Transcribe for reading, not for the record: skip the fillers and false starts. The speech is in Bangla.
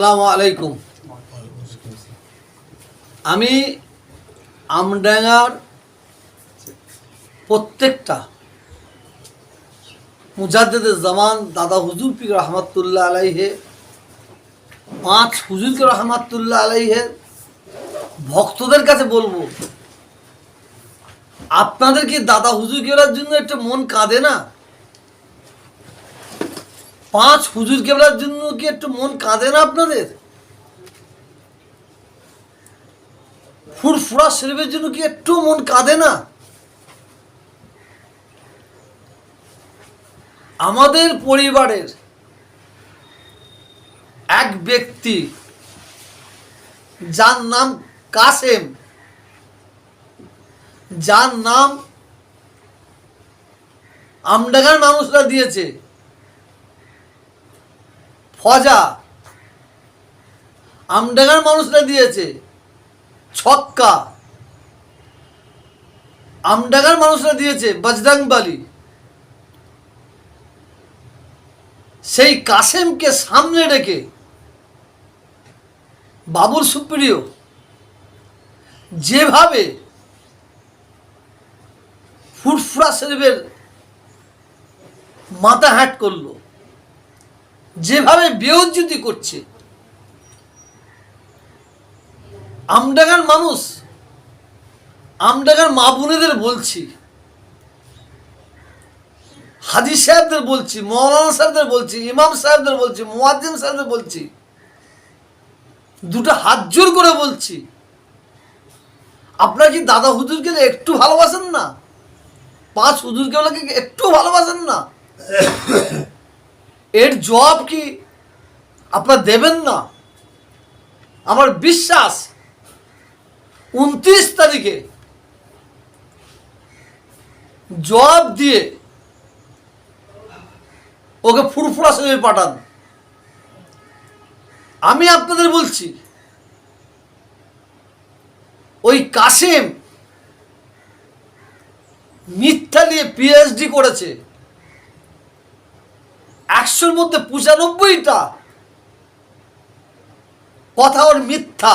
আসসালামু আলাইকুম। আমি আমডাঙ্গার প্রত্যেকটা মুজাদ্দেদে জামান দাদা হুজুর পীর রহমাতুল্লাহ আলাইহে, 5 হুজুরকে রহমাতুল্লাহ আলাইহে ভক্তদের কাছে বলবো, আপনাদের কি দাদা হুজুর কেবলার জন্য একটু মন কাঁদে না? 5 হুজুর কেবলার জন্য কি একটু মন কাঁদে না আপনাদের? ফুরফুরা শরীফের জন্য কি একটু মন কাঁদে না? আমাদের পরিবারের এক ব্যক্তি যার নাম কাসেম, যার নাম আমডাঙ্গার মানুষরা দিয়েছে ফজা, আমডাঙ্গার মানুষরা দিয়েছে ছক্কা, আমডাঙ্গার মানুষরা দিয়েছে বজরংবলী। সেই কাসেমকে সামনে রেখে বাবুল সুপ্রিয় যেভাবে ফুরফুরা শরীফের মাথা হ্যাট করলো, যেভাবে বেইজ্জতি করছে, আমডাঙ্গার মানুষ, আমডাঙ্গার মা বোনেদের বলছি, হাজি সাহেবদের বলছি, মৌলানা সাহেবদের বলছি, ইমাম সাহেবদের বলছি, মুয়াজ্জিন সাহেবদের বলছি, দুটো হাত জোর করে বলছি, আপনারা কি দাদা হুজুরকে একটু ভালোবাসেন না? 5 হুজুরকে একটু ভালোবাসেন না? এর জবাব কি আপনারা দেবেন না? আমার বিশ্বাস 29 তারিখে জবাব দিয়ে ওকে ফুরফুরা শরীফে পাঠান। আমি আপনাদের বলছি, ওই কাসেম মিথ্যা নিয়ে পিএইচডি করেছে, 100-র মধ্যে 95টা কথা ওর মিথ্যা।